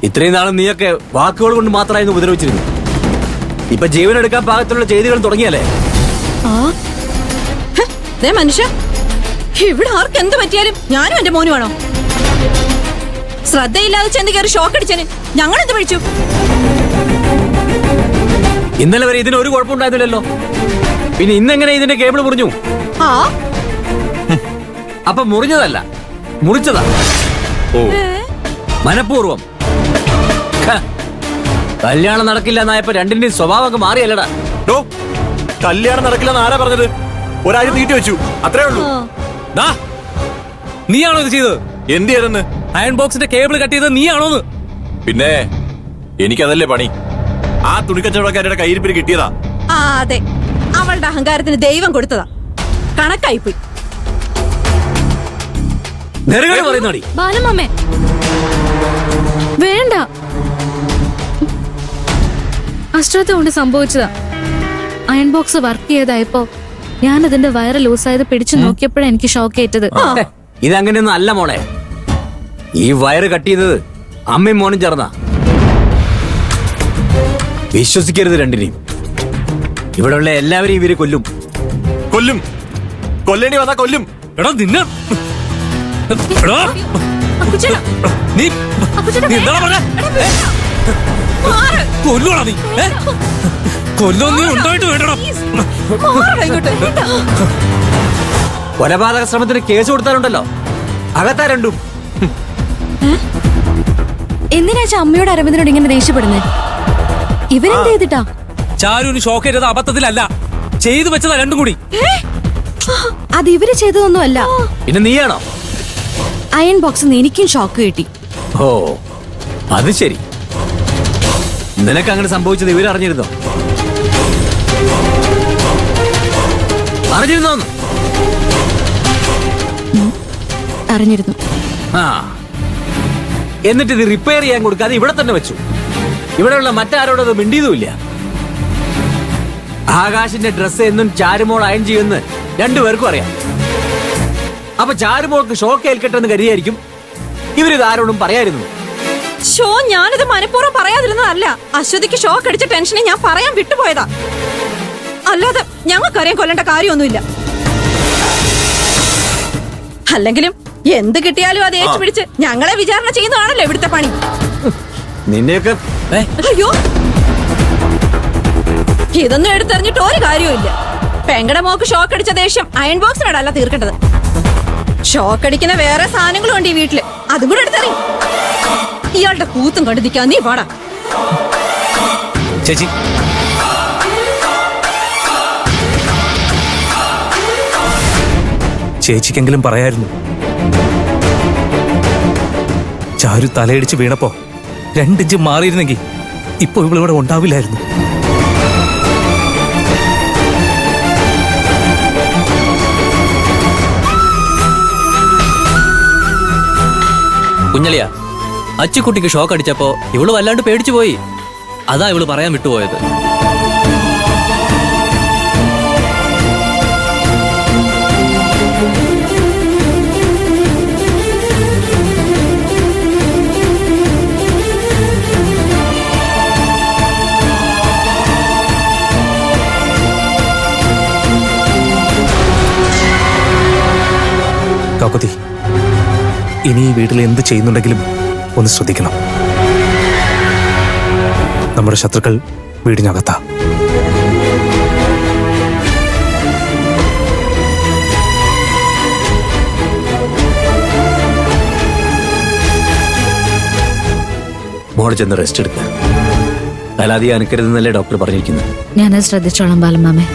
ഇത്രയും നാളും നീയൊക്കെ വാക്കുകൾ കൊണ്ട് മാത്രമായിരുന്നു ഉപദ്രവിച്ചിരുന്നു. ഇപ്പൊ ജീവനെടുക്കാൻ പാകത്തിലുള്ള ചെയ്തികൾ തുടങ്ങിയല്ലേ? മനുഷ്യ, ഇവിടെ ആർക്ക് എന്ത് പറ്റിയാലും ഞാനും എന്റെ മോനുമാണോ? ശ്രദ്ധയില്ലാതെ ചെന്ന് കയറി ഷോക്ക് അടിച്ചന് ഞങ്ങൾ എന്ത് വിളിച്ചു? ഇന്നലെ വരെ ഇതിന് ഒരു കുഴപ്പമുണ്ടായിരുന്നില്ലല്ലോ, പിന്നെ ഇന്നെങ്ങനെ ഇതിന്റെ കേബിൾ മുറിഞ്ഞു? അപ്പൊ മുറിഞ്ഞതല്ല, മുറിച്ചതാ. ഓ, മനഃപൂർവം. കല്യാണം നടക്കില്ല എന്നായപ്പോ രണ്ടിന്റെയും സ്വഭാവം മാറിയല്ലടാ. കല്യാണം നടക്കില്ലെന്ന് ആരാ പറഞ്ഞത്? ഒരാഴ്ച നീട്ടി വെച്ചു, അത്രേ ഉള്ളൂ. നീയാണോ ഇത് ചെയ്തത്? എന്ത് ചെയ്തെന്ന്? അയൺ ബോക്സിന്റെ കേബിൾ കട്ട് ചെയ്തത് നീയാണോന്ന്? പിന്നെ എനിക്കതല്ലേ പണി. ആ തുണിക്കച്ചവടക്കാരുടെ കയ്യിരിപ്പിന് കിട്ടിയതാ. അതെ, അവളുടെ അഹങ്കാരത്തിന് ദൈവം കൊടുത്തതാ. കണക്കായിപ്പോയി. ബാലമാമേ വേണ്ട, അശ്രദ്ധ കൊണ്ട് സംഭവിച്ചതാ. അയൺ ബോക്സ് വർക്ക് ചെയ്തായപ്പോ ഞാൻ അതിന്റെ വയറ് ലൂസായത് പിടിച്ചു നോക്കിയപ്പോഴാണ് എനിക്ക് ഷോക്ക് ഏറ്റത്. ഇതങ്ങനെയൊന്നും അല്ല മോളെ. ഈ വയറ് കട്ട് ചെയ്തത് അമ്മയും മോനും ചേർന്നാ. വിശ്വസിക്കരുത് രണ്ടിനെയും. ഇവിടെയുള്ള എല്ലാവരെയും ഇവര് കൊല്ലും. കൊല്ലും, കൊല്ലേണ്ടി വന്നാ കൊല്ലും. എടാ നിന്നെ നീ എന്താ പറഞ്ഞ? കൊല്ലുവാണോ നീ? കൊല്ലൊന്നും ഉണ്ടായിട്ട് വേണ്ടടാ. കൊലപാതക ശ്രമത്തിന് കേസ് കൊടുത്താലുണ്ടല്ലോ, അകത്താ രണ്ടും. എന്തിനാച്ചാ അമ്മയോട് അരവിന്ദനോട് ഇങ്ങനെ ദേഷ്യപ്പെടുന്നേ? ഇവരെന്ത് ചെയ്തിട്ടാ? ചാരുവിന് ഷോക്ക് ചെയ്തത് അബദ്ധത്തിലല്ല, ചെയ്തു വെച്ചതാ രണ്ടും കൂടി. അത് ഇവര് ചെയ്തതൊന്നും അല്ല. പിന്നെ നീയാണോ? അയൺ ബോക്സ് എനിക്കും ഷോക്ക് കിട്ടി. ഓ, അത് ശരി. നിനക്ക് അങ്ങനെ സംഭവിച്ചത് ഇവരറിഞ്ഞിരുന്നോ? അറിഞ്ഞിരുന്നോന്ന്? അറിഞ്ഞിരുന്നു. എന്നിട്ട് ഇത് റിപ്പയർ ചെയ്യാൻ കൊടുക്കാതെ ഇവിടെ തന്നെ വെച്ചു. ഇവിടെയുള്ള മറ്റാരോടത് മിണ്ടിയതുമില്ല. ആകാശിന്റെ ഡ്രസ്സ് എന്നും ചാരുമോൾ അയൺ ചെയ്യുമെന്ന് രണ്ടുപേർക്കും അറിയാം. അപ്പൊ ചാരുമോൾക്ക് ഷോക്ക് ഏൽക്കട്ടെന്ന് കരുതിയായിരിക്കും ഇവരിത് ആരോടും പറയായിരുന്നു. ഞാനിത് മനഃപൂർവ്വം പറയാതിരുന്നതല്ല. അശ്വതിക്ക് ഷോക്ക് അടിച്ച ടെൻഷനെ ഞാൻ പറയാൻ വിട്ടുപോയതാ. അല്ലാതെ ഞങ്ങൾക്കറിയാൻ കൊല്ലേണ്ട കാര്യമൊന്നുമില്ല. അല്ലെങ്കിലും എന്ത് കിട്ടിയാലും അത് ഏറ്റുപിടിച്ച് ഞങ്ങളെ വിചാരണ ചെയ്യുന്നതാണല്ലോ ഇവിടുത്തെ പണി. നിന്നെയൊക്കെ അയ്യോ, ഇതൊന്നും എടുത്തെറിഞ്ഞിട്ട് ഒരു കാര്യവുമില്ല. പെങ്ങടെ മോക്ക് ഷോക്ക് അടിച്ച ദേഷ്യം അയൺ ബോക്സിനോടല്ല തീർക്കേണ്ടത്. ഷോക്ക് അടിക്കുന്ന വേറെ സാധനങ്ങളും ഉണ്ട് ഈ വീട്ടില്, അതും കൂടെ എടുത്തെറി. ഇയാളുടെ കൂത്തും കണ്ടു നിൽക്കാൻ നീ പാടാ. ചേച്ചി, ചേച്ചിക്കെങ്കിലും പറയായിരുന്നു. ചാരു തലയടിച്ച് വീണപ്പോ 2 ഇഞ്ച് മാറിയിരുന്നെങ്കിൽ ഇപ്പൊ ഇവളിവിടെ ഉണ്ടാവില്ലായിരുന്നു. കുഞ്ഞളിയാ, അച്ചുകുട്ടിക്ക് ഷോക്ക് അടിച്ചപ്പോ ഇവള് വല്ലാണ്ട് പേടിച്ചു പോയി. അതാ ഇവള് പറയാൻ വിട്ടുപോയത്. കാക്കുതി, ഇനി ഈ വീട്ടിൽ എന്ത് ചെയ്യുന്നുണ്ടെങ്കിലും ഒന്ന് ശ്രദ്ധിക്കണം. നമ്മുടെ ശത്രുക്കൾ വീടിനകത്താ. മോളെ ചെന്ന് റെസ്റ്റ് എടുക്കുക. അല്ലാതെ അനക്കരുതെന്നല്ലേ ഡോക്ടർ പറഞ്ഞിരിക്കുന്നത്. ഞാനത് ശ്രദ്ധിച്ചോളാം ബാലമാമേ.